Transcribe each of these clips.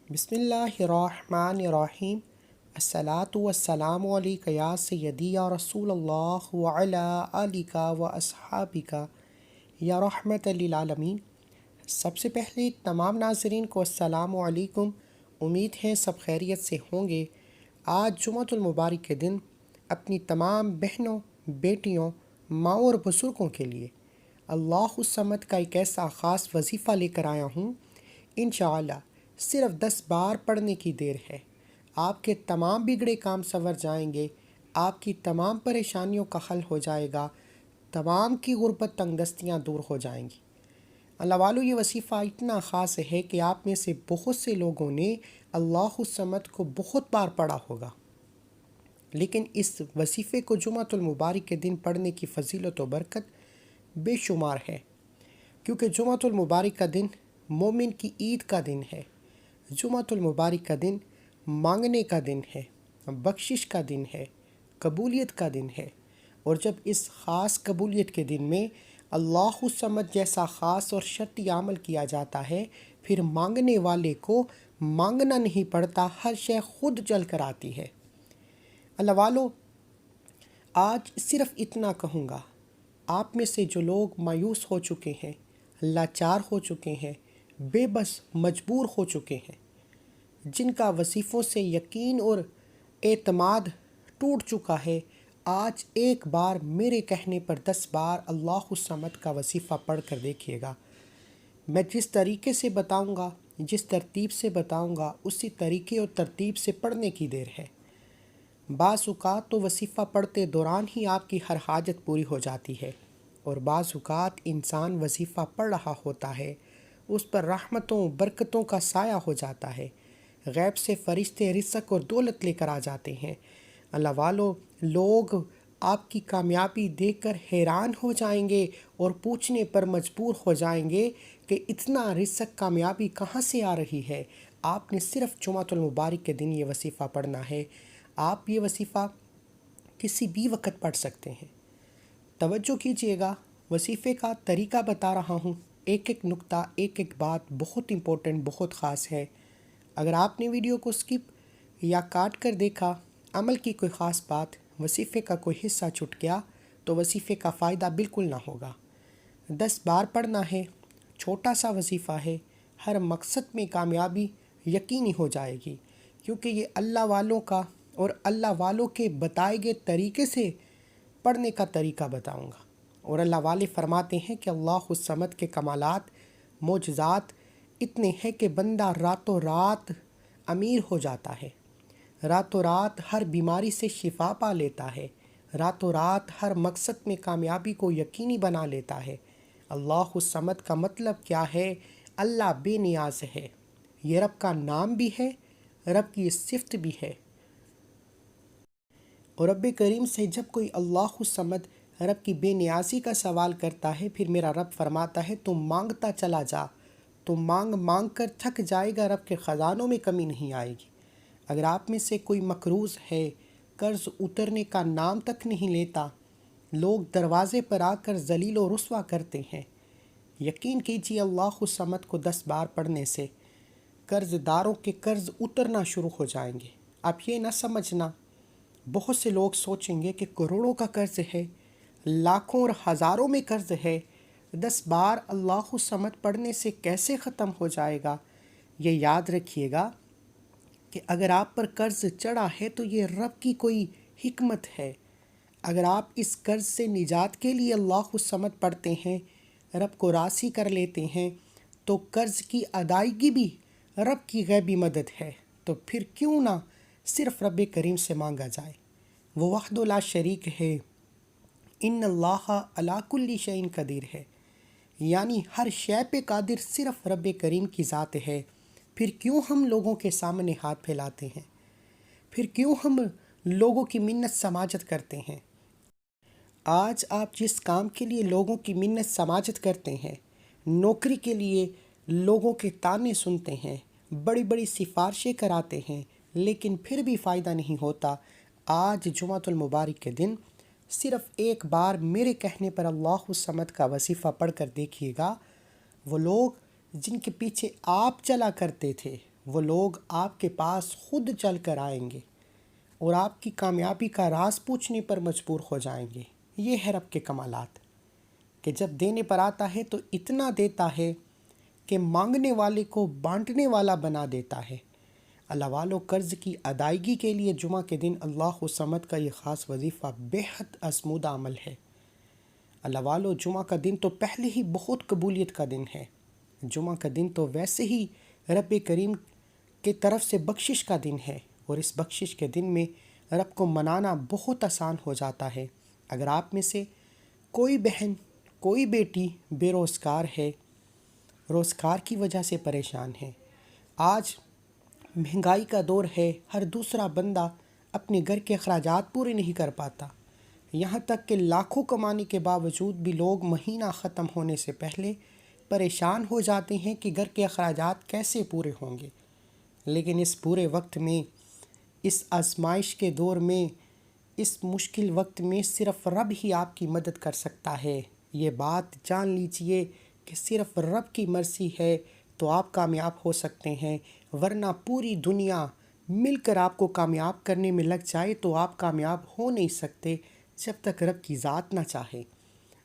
بسم اللہ الرحمن الرحیم۔ الصلاۃ والسلام علیک یا سیدی یا رسول اللہ وعلی آلک و اصحابک یا رحمت للعالمین۔ سب سے پہلے تمام ناظرین کو السلام علیکم۔ امید ہے سب خیریت سے ہوں گے۔ آج جمعۃ المبارک کے دن اپنی تمام بہنوں، بیٹیوں، ماں اور بزرگوں کے لیے اللہ الصمد کا ایک ایسا خاص وظیفہ لے کر آیا ہوں۔ انشاءاللہ صرف 10 بار پڑھنے کی دیر ہے۔ آپ کے تمام بگڑے کام سنور جائیں گے، آپ کی تمام پریشانیوں کا حل ہو جائے گا، تمام کی غربت تنگ دستیاں دور ہو جائیں گی۔ اللہ والو، یہ وظیفہ اتنا خاص ہے کہ آپ میں سے بہت سے لوگوں نے اللہ الصمد کو بہت بار پڑھا ہوگا، لیکن اس وظیفے کو جمعۃ المبارک کے دن پڑھنے کی فضیلت و برکت بے شمار ہے، کیونکہ جمعۃ المبارک کا دن مومن کی عید کا دن ہے۔ جمعۃ المبارک کا دن مانگنے کا دن ہے، بخشش کا دن ہے، قبولیت کا دن ہے، اور جب اس خاص قبولیت کے دن میں اللہ الصمد جیسا خاص اور شرطی عمل کیا جاتا ہے، پھر مانگنے والے کو مانگنا نہیں پڑتا، ہر شے خود چل کر آتی ہے۔ اللہ والو، آج صرف اتنا کہوں گا، آپ میں سے جو لوگ مایوس ہو چکے ہیں، لاچار ہو چکے ہیں، بے بس مجبور ہو چکے ہیں، جن کا وظیفوں سے یقین اور اعتماد ٹوٹ چکا ہے، آج ایک بار میرے کہنے پر 10 بار اللہ الصمد کا وظیفہ پڑھ کر دیکھیے گا۔ میں جس طریقے سے بتاؤں گا، جس ترتیب سے بتاؤں گا، اسی طریقے اور ترتیب سے پڑھنے کی دیر ہے۔ بعض اوقات تو وظیفہ پڑھتے دوران ہی آپ کی ہر حاجت پوری ہو جاتی ہے، اور بعض اوقات انسان وظیفہ پڑھ رہا ہوتا ہے، اس پر رحمتوں برکتوں کا سایہ ہو جاتا ہے، غیب سے فرشتے رزق اور دولت لے کر آ جاتے ہیں۔ اللہ والو، لوگ آپ کی کامیابی دیکھ کر حیران ہو جائیں گے اور پوچھنے پر مجبور ہو جائیں گے کہ اتنا رزق کامیابی کہاں سے آ رہی ہے۔ آپ نے صرف جمعۃ المبارک کے دن یہ وظیفہ پڑھنا ہے۔ آپ یہ وظیفہ کسی بھی وقت پڑھ سکتے ہیں۔ توجہ کیجیے گا، وظیفے کا طریقہ بتا رہا ہوں، ایک ایک نقطہ، ایک ایک بات بہت امپورٹنٹ، بہت خاص ہے۔ اگر آپ نے ویڈیو کو سکپ یا کاٹ کر دیکھا، عمل کی کوئی خاص بات، وظیفے کا کوئی حصہ چھوٹ گیا، تو وظیفے کا فائدہ بالکل نہ ہوگا۔ 10 بار پڑھنا ہے، چھوٹا سا وظیفہ ہے، ہر مقصد میں کامیابی یقینی ہو جائے گی، کیونکہ یہ اللہ والوں کا اور اللہ والوں کے بتائے گئے طریقے سے پڑھنے کا طریقہ بتاؤں گا۔ اور اللہ والے فرماتے ہیں کہ اللہ الصمد کے کمالات، معجزات اتنے ہیں کہ بندہ راتوں رات امیر ہو جاتا ہے، راتوں رات ہر بیماری سے شفا پا لیتا ہے، راتوں رات ہر مقصد میں کامیابی کو یقینی بنا لیتا ہے۔ اللہ الصمد کا مطلب کیا ہے؟ اللہ بے نیاز ہے۔ یہ رب کا نام بھی ہے، رب کی صفت بھی ہے۔ اور رب کریم سے جب کوئی اللہ الصمد رب کی بے نیازی کا سوال کرتا ہے، پھر میرا رب فرماتا ہے تم مانگتا چلا جا، تم مانگ مانگ کر تھک جائے گا، رب کے خزانوں میں کمی نہیں آئے گی۔ اگر آپ میں سے کوئی مقروض ہے، قرض اترنے کا نام تک نہیں لیتا، لوگ دروازے پر آ کر ذلیل و رسوا کرتے ہیں، یقین کیجیے اللہ الصمد کو 10 بار پڑھنے سے قرض داروں کے قرض اترنا شروع ہو جائیں گے۔ آپ یہ نہ سمجھنا، بہت سے لوگ سوچیں گے کہ کروڑوں کا قرض ہے، لاکھوں اور ہزاروں میں قرض ہے، 10 بار اللہ الصمد پڑھنے سے کیسے ختم ہو جائے گا؟ یہ یاد رکھیے گا کہ اگر آپ پر قرض چڑھا ہے تو یہ رب کی کوئی حکمت ہے۔ اگر آپ اس قرض سے نجات کے لیے اللہ الصمد پڑھتے ہیں، رب کو راضی کر لیتے ہیں، تو قرض کی ادائیگی بھی رب کی غیبی مدد ہے۔ تو پھر کیوں نہ صرف رب کریم سے مانگا جائے؟ وہ وحدہ لا شریک ہے، ان اللہ علی کل شیء قدیر ہے، یعنی ہر شے پہ قادر صرف رب کریم کی ذات ہے۔ پھر کیوں ہم لوگوں کے سامنے ہاتھ پھیلاتے ہیں؟ پھر کیوں ہم لوگوں کی منت سماجت کرتے ہیں؟ آج آپ جس کام کے لیے لوگوں کی منت سماجت کرتے ہیں، نوکری کے لیے لوگوں کے تانے سنتے ہیں، بڑی بڑی سفارشیں کراتے ہیں، لیکن پھر بھی فائدہ نہیں ہوتا، آج جمعۃ المبارک کے دن صرف ایک بار میرے کہنے پر اللہ الصمد کا وظیفہ پڑھ کر دیکھیے گا۔ وہ لوگ جن کے پیچھے آپ چلا کرتے تھے، وہ لوگ آپ کے پاس خود چل کر آئیں گے اور آپ کی کامیابی کا راز پوچھنے پر مجبور ہو جائیں گے۔ یہ ہے رب کے کمالات کہ جب دینے پر آتا ہے تو اتنا دیتا ہے کہ مانگنے والے کو بانٹنے والا بنا دیتا ہے۔ اللہ والو، قرض کی ادائیگی کے لیے جمعہ کے دن اللہ الصمد کا یہ خاص وظیفہ بیحد آزمودہ عمل ہے۔ اللہ والو، جمعہ کا دن تو پہلے ہی بہت قبولیت کا دن ہے۔ جمعہ کا دن تو ویسے ہی رب کریم کی طرف سے بخشش کا دن ہے، اور اس بخشش کے دن میں رب کو منانا بہت آسان ہو جاتا ہے۔ اگر آپ میں سے کوئی بہن، کوئی بیٹی بے روزگار ہے، روزگار کی وجہ سے پریشان ہے، آج مہنگائی کا دور ہے، ہر دوسرا بندہ اپنے گھر کے اخراجات پورے نہیں کر پاتا، یہاں تک کہ لاکھوں کمانے کے باوجود بھی لوگ مہینہ ختم ہونے سے پہلے پریشان ہو جاتے ہیں کہ گھر کے اخراجات کیسے پورے ہوں گے۔ لیکن اس پورے وقت میں، اس آزمائش کے دور میں، اس مشکل وقت میں صرف رب ہی آپ کی مدد کر سکتا ہے۔ یہ بات جان لیجئے کہ صرف رب کی مرضی ہے تو آپ کامیاب ہو سکتے ہیں، ورنہ پوری دنیا مل کر آپ کو کامیاب کرنے میں لگ جائے تو آپ کامیاب ہو نہیں سکتے جب تک رب کی ذات نہ چاہے۔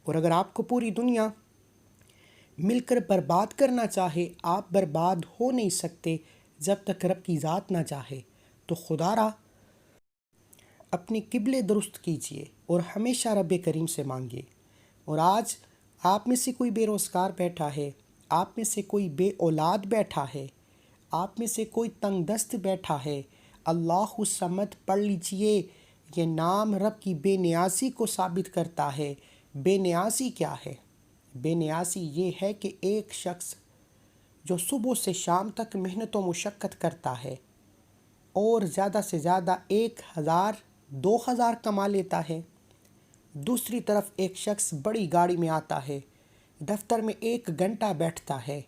اور اگر آپ کو پوری دنیا مل کر برباد کرنا چاہے، آپ برباد ہو نہیں سکتے جب تک رب کی ذات نہ چاہے۔ تو خدا را اپنے قبلے درست کیجئے اور ہمیشہ رب کریم سے مانگیے۔ اور آج آپ میں سے کوئی بے روزگار بیٹھا ہے، آپ میں سے کوئی بے اولاد بیٹھا ہے، آپ میں سے کوئی تنگ دست بیٹھا ہے، اللہ الصمد پڑھ لیجئے۔ یہ نام رب کی بے نیازی کو ثابت کرتا ہے۔ بے نیازی کیا ہے؟ بے نیازی یہ ہے کہ ایک شخص جو صبح سے شام تک محنت و مشقت کرتا ہے اور زیادہ سے زیادہ 1000 2000 کما لیتا ہے، دوسری طرف ایک شخص بڑی گاڑی میں آتا ہے، دفتر میں 1 گھنٹہ بیٹھتا ہے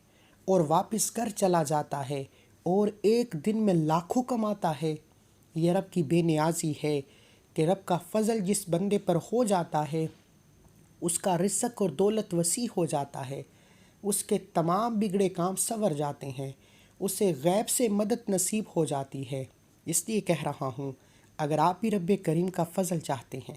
اور واپس گھر چلا جاتا ہے اور ایک دن میں لاکھوں کماتا ہے۔ یہ رب کی بے نیازی ہے کہ رب کا فضل جس بندے پر ہو جاتا ہے، اس کا رزق اور دولت وسیع ہو جاتا ہے، اس کے تمام بگڑے کام سنور جاتے ہیں، اسے غیب سے مدد نصیب ہو جاتی ہے۔ اس لیے کہہ رہا ہوں، اگر آپ بھی رب کریم کا فضل چاہتے ہیں،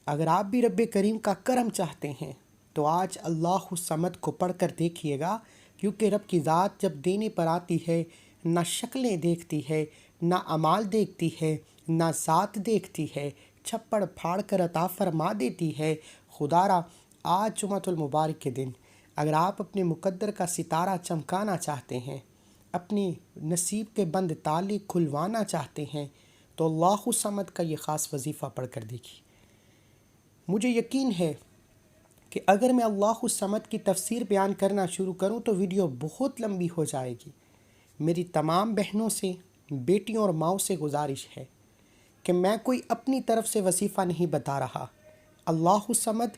اگر آپ بھی رب کریم کا کرم چاہتے ہیں، تو آج اللہ الصمد کو پڑھ کر دیکھیے گا، کیونکہ رب کی ذات جب دینے پر آتی ہے، نہ شکلیں دیکھتی ہے، نہ اعمال دیکھتی ہے، نہ ذات دیکھتی ہے، چھپڑ پھاڑ کر عطا فرما دیتی ہے۔ خدا را آج جمعۃ المبارک کے دن اگر آپ اپنے مقدر کا ستارہ چمکانا چاہتے ہیں، اپنے نصیب کے بند تالے کھلوانا چاہتے ہیں، تو اللہ الصمد کا یہ خاص وظیفہ پڑھ کر دیکھیے۔ مجھے یقین ہے کہ اگر میں اللہ الصمد کی تفسیر بیان کرنا شروع کروں تو ویڈیو بہت لمبی ہو جائے گی۔ میری تمام بہنوں سے، بیٹیوں اور ماؤں سے گزارش ہے کہ میں کوئی اپنی طرف سے وظیفہ نہیں بتا رہا۔ اللہ الصمد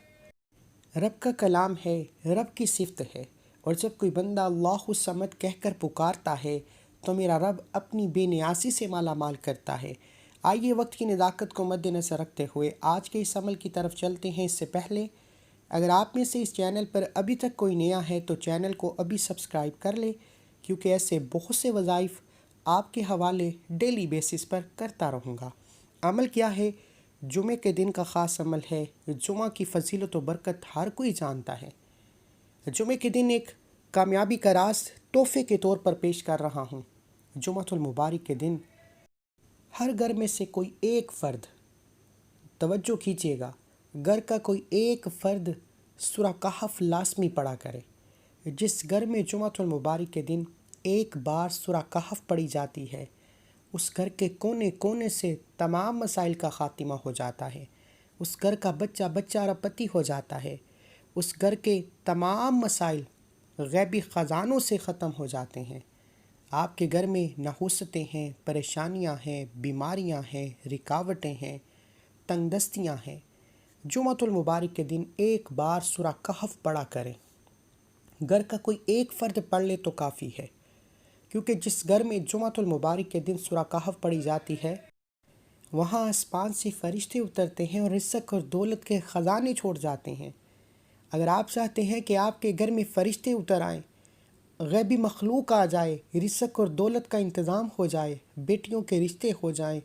رب کا کلام ہے، رب کی صفت ہے، اور جب کوئی بندہ اللہ الصمد کہہ کر پکارتا ہے تو میرا رب اپنی بے نیازی سے مالا مال کرتا ہے۔ آئیے وقت کی نزاکت کو مد نظر رکھتے ہوئے آج کے اس عمل کی طرف چلتے ہیں۔ اس سے پہلے اگر آپ میں سے اس چینل پر ابھی تک کوئی نیا ہے تو چینل کو ابھی سبسکرائب کر لے، کیونکہ ایسے بہت سے وظائف آپ کے حوالے ڈیلی بیسس پر کرتا رہوں گا۔ عمل کیا ہے؟ جمعے کے دن کا خاص عمل ہے۔ جمعہ کی فضیلت و برکت ہر کوئی جانتا ہے۔ جمعے کے دن ایک کامیابی کا راز تحفے کے طور پر پیش کر رہا ہوں۔ جمعۃ المبارک کے دن ہر گھر میں سے کوئی ایک فرد، توجہ کیجیے گا، گھر کا کوئی ایک فرد سورہ کہف لازمی پڑھا کرے۔ جس گھر میں جمعۃ المبارک کے دن ایک بار سورہ کہف پڑھی جاتی ہے، اس گھر کے کونے کونے سے تمام مسائل کا خاتمہ ہو جاتا ہے، اس گھر کا بچہ بچہ رپتی ہو جاتا ہے، اس گھر کے تمام مسائل غیبی خزانوں سے ختم ہو جاتے ہیں۔ آپ کے گھر میں نحوستیں ہیں، پریشانیاں ہیں، بیماریاں ہیں، رکاوٹیں ہیں، تنگ دستیاں ہیں، جمعۃ المبارک کے دن ایک بار سورہ کہف پڑھا کریں۔ گھر کا کوئی ایک فرد پڑھ لے تو کافی ہے، کیونکہ جس گھر میں جمعۃ المبارک کے دن سورہ کہف پڑھی جاتی ہے، وہاں آسمان سے فرشتے اترتے ہیں اور رزق اور دولت کے خزانے چھوڑ جاتے ہیں۔ اگر آپ چاہتے ہیں کہ آپ کے گھر میں فرشتے اتر آئیں غیبی مخلوق آ جائے، رزق اور دولت کا انتظام ہو جائے، بیٹیوں کے رشتے ہو جائیں،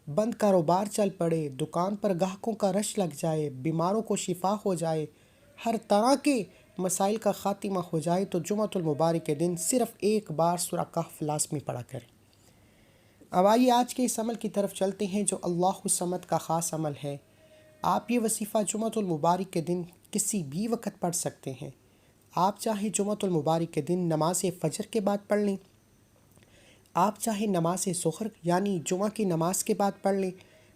بند کاروبار چل پڑے، دکان پر گاہکوں کا رش لگ جائے، بیماروں کو شفا ہو جائے، ہر طرح کے مسائل کا خاتمہ ہو جائے، تو جمعۃ المبارک کے دن صرف ایک بار سورہ کہف لازمی پڑھا کریں۔ اب آئیے آج کے اس عمل کی طرف چلتے ہیں جو اللہ الصمد کا خاص عمل ہے۔ آپ یہ وظیفہ جمعۃ المبارک کے دن کسی بھی وقت پڑھ سکتے ہیں۔ آپ چاہے جمعۃ المبارک کے دن نماز فجر کے بعد پڑھ لیں، آپ چاہے نماز ظہر یعنی جمعہ کی نماز کے بعد پڑھ لیں،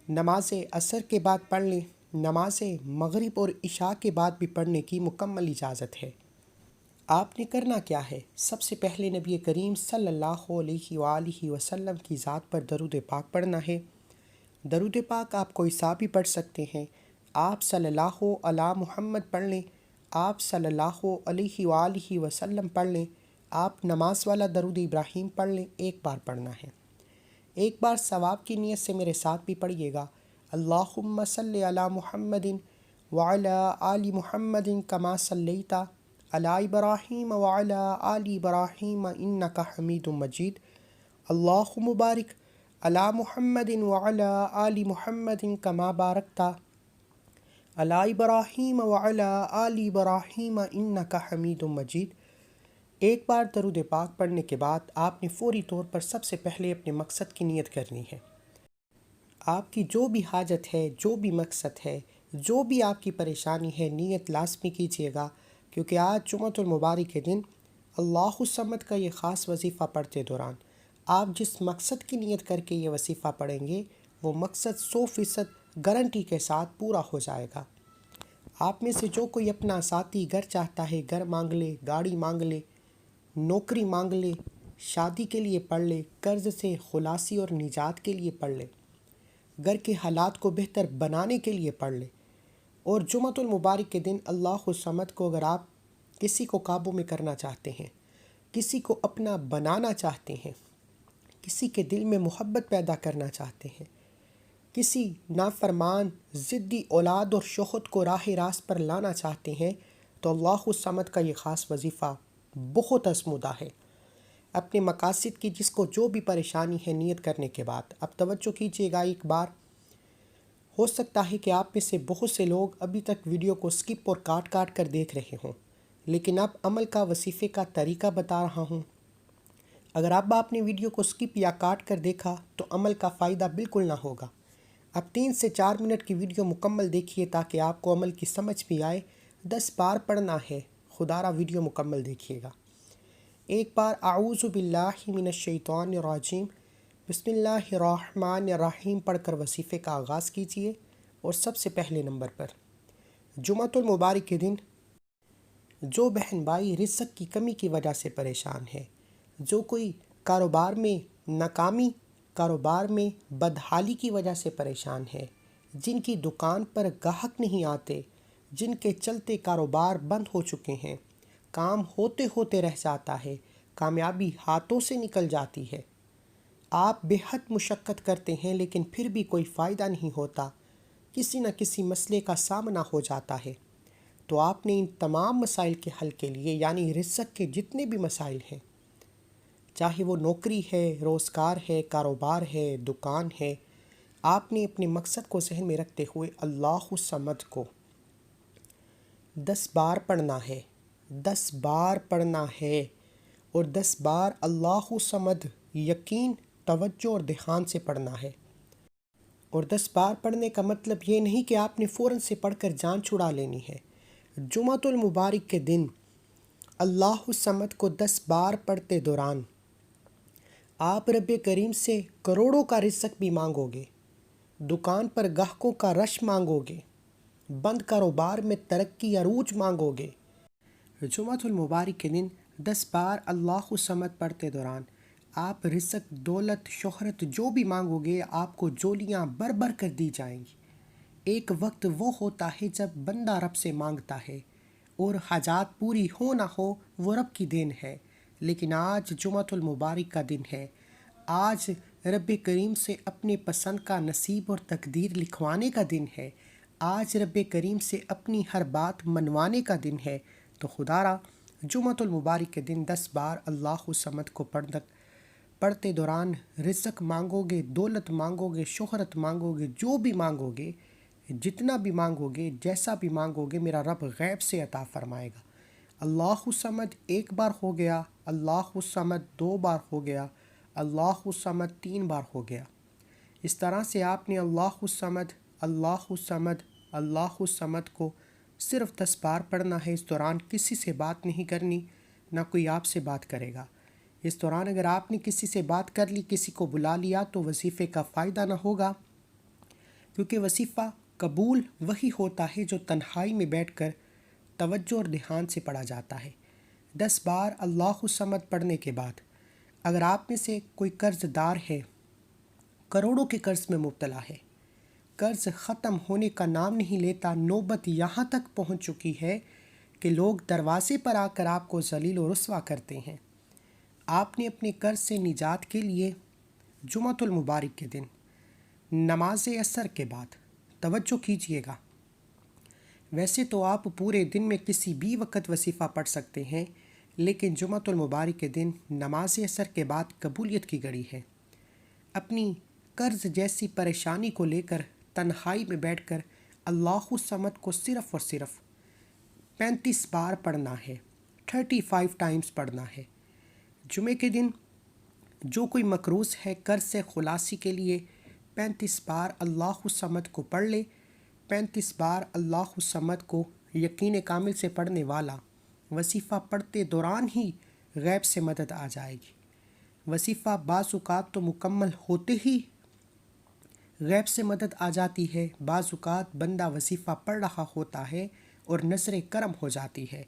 نماز عصر کے بعد پڑھ لیں، نماز مغرب اور عشاء کے بعد بھی پڑھنے کی مکمل اجازت ہے۔ آپ نے کرنا کیا ہے؟ سب سے پہلے نبی کریم صلی اللہ علیہ وآلہ وسلم کی ذات پر درود پاک پڑھنا ہے۔ درود پاک آپ کوئی سا بھی پڑھ سکتے ہیں۔ آپ صلی اللہ علی محمد پڑھ لیں، آپ صلی اللہ علیہ وآلہ وسلم پڑھ لیں، آپ نماز والا درود ابراہیم پڑھ لیں، ایک بار پڑھنا ہے۔ ایک بار ثواب کی نیت سے میرے ساتھ بھی پڑھیے گا۔ اللہم صلی علی محمد وعلی آل محمد کما صلیت علی ابراہیم وعلی آل ابراہیم انک حمید مجید۔ اللہم بارک علی محمد وعلی آل محمد کما بارکت علی ابراہیم وعلی آل ابراہیم انک حمید مجید۔ ایک بار درود پاک پڑھنے کے بعد آپ نے فوری طور پر سب سے پہلے اپنے مقصد کی نیت کرنی ہے۔ آپ کی جو بھی حاجت ہے، جو بھی مقصد ہے، جو بھی آپ کی پریشانی ہے، نیت لازمی کیجیے گا، کیونکہ آج جمعۃ المبارک کے دن اللہ الصمد کا یہ خاص وظیفہ پڑھتے دوران آپ جس مقصد کی نیت کر کے یہ وظیفہ پڑھیں گے وہ مقصد 100% گارنٹی کے ساتھ پورا ہو جائے گا۔ آپ میں سے جو کوئی اپنا ذاتی گھر چاہتا ہے، گھر مانگ لے، گاڑی مانگ لے، نوکری مانگ لے، شادی کے لیے پڑھ لے، قرض سے خلاصی اور نجات کے لیے پڑھ لے، گھر کے حالات کو بہتر بنانے کے لیے پڑھ لے، اور جمعۃ المبارک کے دن اللہ الصمد کو اگر آپ کسی کو قابو میں کرنا چاہتے ہیں، کسی کو اپنا بنانا چاہتے ہیں، کسی کے دل میں محبت پیدا کرنا چاہتے ہیں، کسی نافرمان ضدی اولاد اور شہوت کو راہ راست پر لانا چاہتے ہیں، تو اللہ الصمد کا یہ خاص وظیفہ بہت آزمودہ ہے۔ اپنے مقاصد کی جس کو جو بھی پریشانی ہے نیت کرنے کے بعد اب توجہ کیجیے گا ایک بار۔ ہو سکتا ہے کہ آپ میں سے بہت سے لوگ ابھی تک ویڈیو کو سکپ اور کاٹ کاٹ کر دیکھ رہے ہوں، لیکن اب عمل کا وظیفے کا طریقہ بتا رہا ہوں۔ اگر اب آپ نے ویڈیو کو سکپ یا کاٹ کر دیکھا تو عمل کا فائدہ بالکل نہ ہوگا۔ اب 3 سے 4 منٹ کی ویڈیو مکمل دیکھیے تاکہ آپ کو عمل کی سمجھ بھی آئے۔ 10 بار پڑھنا ہے، خدا را ویڈیو مکمل دیکھیے گا۔ ایک بار اعوذ باللہ من الشیطان الرجیم بسم اللہ الرحمن الرحیم پڑھ کر وظیفے کا آغاز کیجیے، اور سب سے پہلے نمبر پر جمعۃ المبارک کے دن جو بہن بھائی رزق کی کمی کی وجہ سے پریشان ہے، جو کوئی کاروبار میں ناکامی، کاروبار میں بدحالی کی وجہ سے پریشان ہے، جن کی دکان پر گاہک نہیں آتے، جن کے چلتے کاروبار بند ہو چکے ہیں، کام ہوتے ہوتے رہ جاتا ہے، کامیابی ہاتھوں سے نکل جاتی ہے، آپ بے حد مشقت کرتے ہیں لیکن پھر بھی کوئی فائدہ نہیں ہوتا، کسی نہ کسی مسئلے کا سامنا ہو جاتا ہے، تو آپ نے ان تمام مسائل کے حل کے لیے یعنی رزق کے جتنے بھی مسائل ہیں، چاہے وہ نوکری ہے، روزگار ہے، کاروبار ہے، دکان ہے، آپ نے اپنے مقصد کو ذہن میں رکھتے ہوئے اللہ الصمد کو 10 بار پڑھنا ہے، 10 بار پڑھنا ہے، اور 10 بار اللہ الصمد یقین، توجہ اور دھیان سے پڑھنا ہے۔ اور 10 بار پڑھنے کا مطلب یہ نہیں کہ آپ نے فوراً سے پڑھ کر جان چھڑا لینی ہے۔ جمعۃ المبارک کے دن اللہ الصمد کو 10 بار پڑھتے دوران آپ رب کریم سے کروڑوں کا رزق بھی مانگو گے، دکان پر گاہکوں کا رش مانگو گے، بند کاروبار میں ترقی عروج مانگو گے۔ جمعۃ المبارک کے دن 10 بار اللہ الصمد پڑھتے دوران آپ رزق، دولت، شہرت جو بھی مانگو گے آپ کو جولیاں بھر بھر کر دی جائیں گی۔ ایک وقت وہ ہوتا ہے جب بندہ رب سے مانگتا ہے اور حاجات پوری ہو نہ ہو وہ رب کی دین ہے، لیکن آج جمعۃ المبارک کا دن ہے۔ آج رب کریم سے اپنے پسند کا نصیب اور تقدیر لکھوانے کا دن ہے۔ آج رب کریم سے اپنی ہر بات منوانے کا دن ہے، تو خدا را جمعۃ المبارک کے دن 10 بار اللہ الصمد کو پڑھتے دوران رزق مانگو گے، دولت مانگو گے، شہرت مانگو گے، جو بھی مانگو گے، جتنا بھی مانگو گے، جیسا بھی مانگو گے، میرا رب غیب سے عطا فرمائے گا۔ اللہ الصمد ایک بار ہو گیا، اللہ الصمد 2 بار ہو گیا، اللہ الصمد 3 بار ہو گیا۔ اس طرح سے آپ نے اللہ الصمد، اللہ الصمد، اللہ الصمد کو صرف 10 بار پڑھنا ہے۔ اس دوران کسی سے بات نہیں کرنی، نہ کوئی آپ سے بات کرے گا۔ اس دوران اگر آپ نے کسی سے بات کر لی، کسی کو بلا لیا، تو وظیفے کا فائدہ نہ ہوگا، کیونکہ وظیفہ قبول وہی ہوتا ہے جو تنہائی میں بیٹھ کر توجہ اور دھیان سے پڑھا جاتا ہے۔ 10 بار اللہ الصمد پڑھنے کے بعد اگر آپ میں سے کوئی قرض دار ہے، کروڑوں کے قرض میں مبتلا ہے، قرض ختم ہونے کا نام نہیں لیتا، نوبت یہاں تک پہنچ چکی ہے کہ لوگ دروازے پر آ کر آپ کو ذلیل و رسوا کرتے ہیں، آپ نے اپنے قرض سے نجات کے لیے جمعۃ المبارک کے دن نماز عصر کے بعد توجہ کیجیے گا۔ ویسے تو آپ پورے دن میں کسی بھی وقت وظیفہ پڑھ سکتے ہیں، لیکن جمعۃ المبارک کے دن نماز عصر کے بعد قبولیت کی گھڑی ہے۔ اپنی قرض جیسی پریشانی کو لے کر تنہائی میں بیٹھ کر اللہ الصمد کو صرف اور صرف 35 بار پڑھنا ہے، 35 ٹائمز پڑھنا ہے۔ جمعے کے دن جو کوئی مقروض ہے، قرض سے خلاصی کے لیے 35 بار اللہ الصمد کو پڑھ لے۔ 35 بار اللہ الصمد کو یقین کامل سے پڑھنے والا وظیفہ پڑھتے دوران ہی غیب سے مدد آ جائے گی۔ وظیفہ بعض اوقات تو مکمل ہوتے ہی غیب سے مدد آ جاتی ہے، بعض اوقات بندہ وظیفہ پڑھ رہا ہوتا ہے اور نظر کرم ہو جاتی ہے۔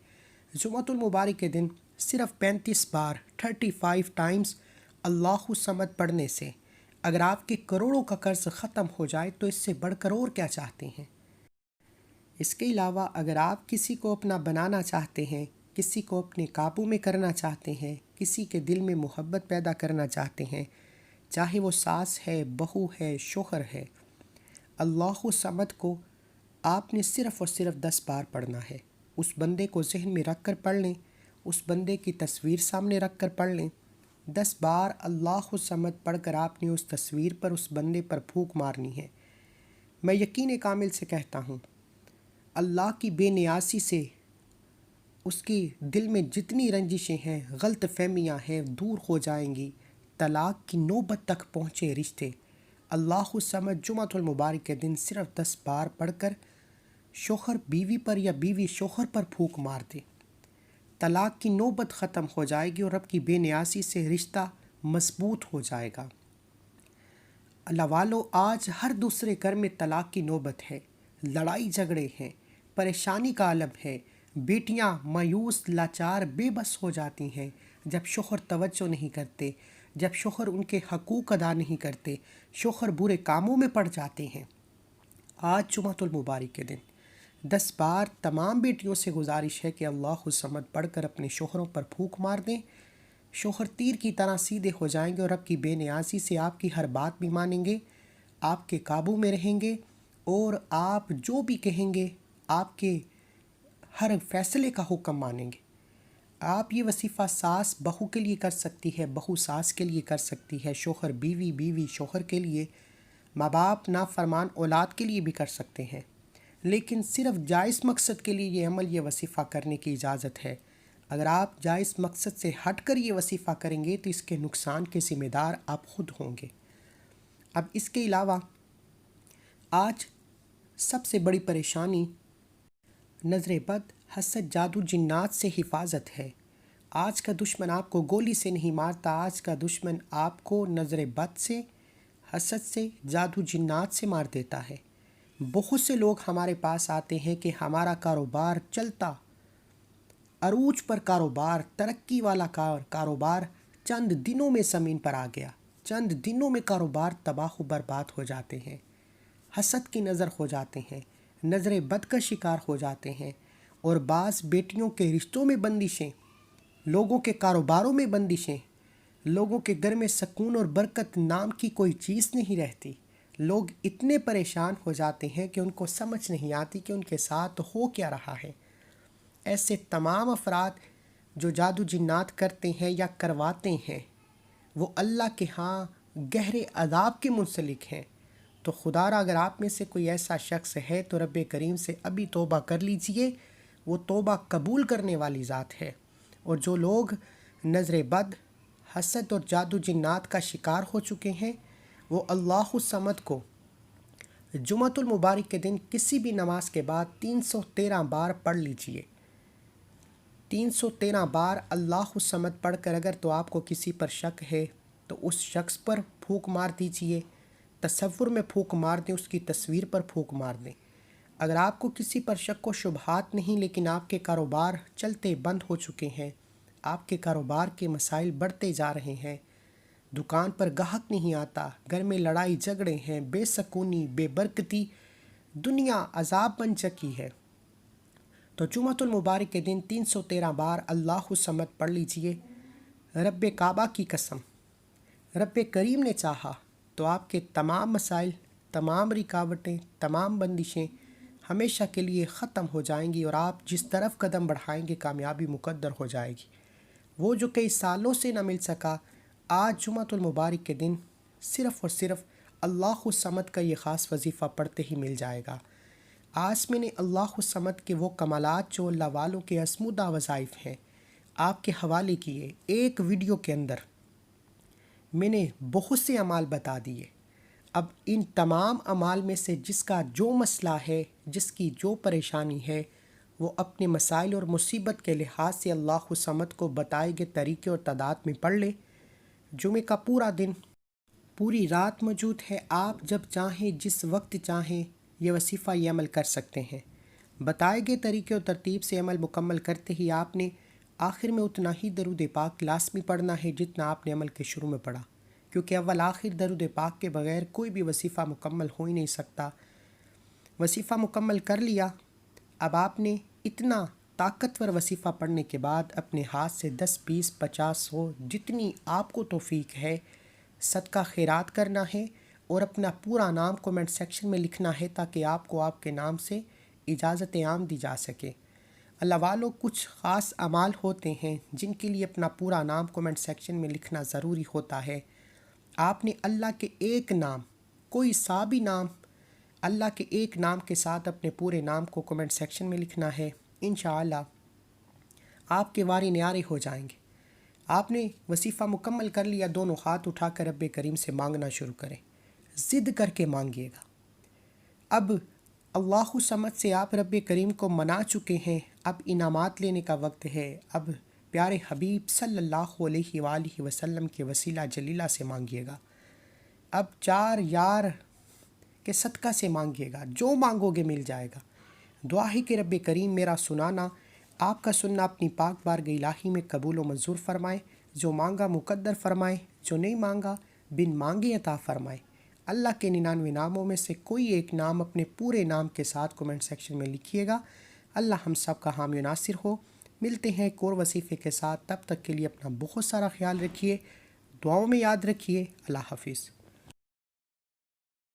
جمعۃ المبارک کے دن صرف 35 بار 35 ٹائمز اللہ الصمد پڑھنے سے اگر آپ کے کروڑوں کا قرض ختم ہو جائے تو اس سے بڑھ کر اور کیا چاہتے ہیں۔ اس کے علاوہ اگر آپ کسی کو اپنا بنانا چاہتے ہیں، کسی کو اپنے قابو میں کرنا چاہتے ہیں، کسی کے دل میں محبت پیدا کرنا چاہتے ہیں، چاہے وہ ساس ہے، بہو ہے، شوہر ہے، اللہ الصمد کو آپ نے صرف اور صرف 10 بار پڑھنا ہے۔ اس بندے کو ذہن میں رکھ کر پڑھ لیں، اس بندے کی تصویر سامنے رکھ کر پڑھ لیں۔ 10 بار اللہ الصمد پڑھ کر آپ نے اس تصویر پر، اس بندے پر پھونک مارنی ہے۔ میں یقین کامل سے کہتا ہوں، اللہ کی بے نیازی سے اس کی دل میں جتنی رنجشیں ہیں، غلط فہمیاں ہیں، دور ہو جائیں گی۔ طلاق کی نوبت تک پہنچے رشتے، اللہ الصمد جمعۃ المبارک کے دن صرف 10 بار پڑھ کر شوہر بیوی پر یا بیوی شوہر پر پھونک مار دے، طلاق کی نوبت ختم ہو جائے گی اور رب کی بے نیازی سے رشتہ مضبوط ہو جائے گا۔ اللہ والو، آج ہر دوسرے گھر میں طلاق کی نوبت ہے، لڑائی جھگڑے ہیں، پریشانی کا عالم ہے، بیٹیاں مایوس، لاچار، بے بس ہو جاتی ہیں جب شوہر توجہ نہیں کرتے، جب شوہر ان کے حقوق ادا نہیں کرتے، شوہر برے کاموں میں پڑ جاتے ہیں۔ آج جمعۃ المبارک کے دن 10 بار تمام بیٹیوں سے گزارش ہے کہ اللہ الصمد پڑھ کر اپنے شوہروں پر پھونک مار دیں، شوہر تیر کی طرح سیدھے ہو جائیں گے اور رب کی بے نیازی سے آپ کی ہر بات بھی مانیں گے، آپ کے قابو میں رہیں گے اور آپ جو بھی کہیں گے آپ کے ہر فیصلے کا حکم مانیں گے۔ آپ یہ وظیفہ ساس بہو کے لیے کر سکتی ہے، بہو ساس کے لیے کر سکتی ہے، شوہر بیوی، بیوی شوہر کے لیے، ماں باپ نافرمان اولاد کے لیے بھی کر سکتے ہیں، لیکن صرف جائز مقصد کے لیے یہ عمل، یہ وظیفہ کرنے کی اجازت ہے۔ اگر آپ جائز مقصد سے ہٹ کر یہ وظیفہ کریں گے تو اس کے نقصان کے ذمہ دار آپ خود ہوں گے۔ اب اس کے علاوہ آج سب سے بڑی پریشانی نظر بد، حسد، جادو، جنات سے حفاظت ہے۔ آج کا دشمن آپ کو گولی سے نہیں مارتا، آج کا دشمن آپ کو نظر بد سے، حسد سے، جادو جنات سے مار دیتا ہے۔ بہت سے لوگ ہمارے پاس آتے ہیں کہ ہمارا کاروبار چلتا، عروج پر کاروبار، ترقی والا کاروبار چند دنوں میں زمین پر آ گیا، چند دنوں میں کاروبار تباہ و برباد ہو جاتے ہیں، حسد کی نظر ہو جاتے ہیں، نظر بد کا شکار ہو جاتے ہیں، اور بعض بیٹیوں کے رشتوں میں بندشیں، لوگوں کے کاروباروں میں بندشیں، لوگوں کے گھر میں سکون اور برکت نام کی کوئی چیز نہیں رہتی۔ لوگ اتنے پریشان ہو جاتے ہیں کہ ان کو سمجھ نہیں آتی کہ ان کے ساتھ ہو کیا رہا ہے۔ ایسے تمام افراد جو جادو جنات کرتے ہیں یا کرواتے ہیں وہ اللہ کے ہاں گہرے عذاب کے منسلک ہیں۔ تو خدا را اگر آپ میں سے کوئی ایسا شخص ہے تو رب کریم سے ابھی توبہ کر لیجئے، وہ توبہ قبول کرنے والی ذات ہے۔ اور جو لوگ نظر بد، حسد اور جادو جنات کا شکار ہو چکے ہیں، وہ اللہ الصمد کو جمعۃ المبارک کے دن کسی بھی نماز کے بعد 313 بار پڑھ لیجئے۔ 313 بار اللہ الصمد پڑھ کر اگر تو آپ کو کسی پر شک ہے تو اس شخص پر پھونک مار دیجئے، تصور میں پھونک مار دیں، اس کی تصویر پر پھونک مار دیں۔ اگر آپ کو کسی پر شک و شبہات نہیں لیکن آپ کے کاروبار چلتے بند ہو چکے ہیں، آپ کے کاروبار کے مسائل بڑھتے جا رہے ہیں، دکان پر گاہک نہیں آتا، گھر میں لڑائی جھگڑے ہیں، بے سکونی، بے برکتی، دنیا عذاب بن چکی ہے، تو جمعۃ المبارک کے دن 313 بار اللہ الصمد پڑھ لیجئے۔ رب کعبہ کی قسم، رب کریم نے چاہا تو آپ کے تمام مسائل، تمام رکاوٹیں، تمام بندشیں ہمیشہ کے لیے ختم ہو جائیں گی اور آپ جس طرف قدم بڑھائیں گے کامیابی مقدر ہو جائے گی۔ وہ جو کئی سالوں سے نہ مل سکا، آج جمعۃ المبارک کے دن صرف اور صرف اللہ الصمد کا یہ خاص وظیفہ پڑھتے ہی مل جائے گا۔ آج میں نے اللہ الصمد کے وہ کمالات جو اللہ والوں کے اسمودہ وظائف ہیں آپ کے حوالے کیے۔ ایک ویڈیو کے اندر میں نے بہت سے اعمال بتا دیے۔ اب ان تمام اعمال میں سے جس کا جو مسئلہ ہے، جس کی جو پریشانی ہے، وہ اپنے مسائل اور مصیبت کے لحاظ سے اللہ الصمد کو بتائے گئے طریقے اور تعداد میں پڑھ لے۔ جمعہ کا پورا دن، پوری رات موجود ہے، آپ جب چاہیں جس وقت چاہیں یہ وظیفہ یہ عمل کر سکتے ہیں۔ بتائے گئے طریقے اور ترتیب سے عمل مکمل کرتے ہی آپ نے آخر میں اتنا ہی درود پاک لازمی پڑھنا ہے جتنا آپ نے عمل کے شروع میں پڑھا، کیونکہ اول آخر درود پاک کے بغیر کوئی بھی وظیفہ مکمل ہو ہی نہیں سکتا۔ وظیفہ مکمل کر لیا، اب آپ نے اتنا طاقتور وظیفہ پڑھنے کے بعد اپنے ہاتھ سے 10، 20، 50، 100 جتنی آپ کو توفیق ہے صدقہ خیرات کرنا ہے اور اپنا پورا نام کومنٹ سیکشن میں لکھنا ہے تاکہ آپ کو آپ کے نام سے اجازت عام دی جا سکے۔ اللہ والوں، کچھ خاص اعمال ہوتے ہیں جن کے لیے اپنا پورا نام کومنٹ سیکشن میں لکھنا ضروری ہوتا ہے۔ آپ نے اللہ کے ایک نام، کوئی سا بھی نام، اللہ کے ایک نام کے ساتھ اپنے پورے نام کو کومنٹ سیکشن میں لکھنا ہے۔ انشاءاللہ آپ کے واری نیارے ہو جائیں گے۔ آپ نے وظیفہ مکمل کر لیا، دونوں ہاتھ اٹھا کر رب کریم سے مانگنا شروع کریں، ضد کر کے مانگیے گا۔ اب اللہ الصمد سے آپ رب کریم کو منا چکے ہیں، اب انعامات لینے کا وقت ہے۔ اب پیارے حبیب صلی اللہ علیہ وآلہ وسلم کے وسیلہ جلیلہ سے مانگیے گا۔ اب 4 یار کے صدقہ سے مانگیے گا، جو مانگو گے مل جائے گا۔ دعا ہے کہ رب کریم میرا سنانا، آپ کا سننا اپنی پاک بارگاہ الہی میں قبول و منظور فرمائے، جو مانگا مقدر فرمائے، جو نہیں مانگا بن مانگے عطا فرمائے۔ اللہ کے 99 ناموں میں سے کوئی ایک نام اپنے پورے نام کے ساتھ کومنٹ سیکشن میں لکھیے گا۔ اللہ ہم سب کا حامی و ناصر ہو۔ ملتے ہیں ایک اور وظیفے کے ساتھ، تب تک کے لیے اپنا بہت سارا خیال رکھیے، دعاؤں میں یاد رکھیے۔ اللہ حافظ۔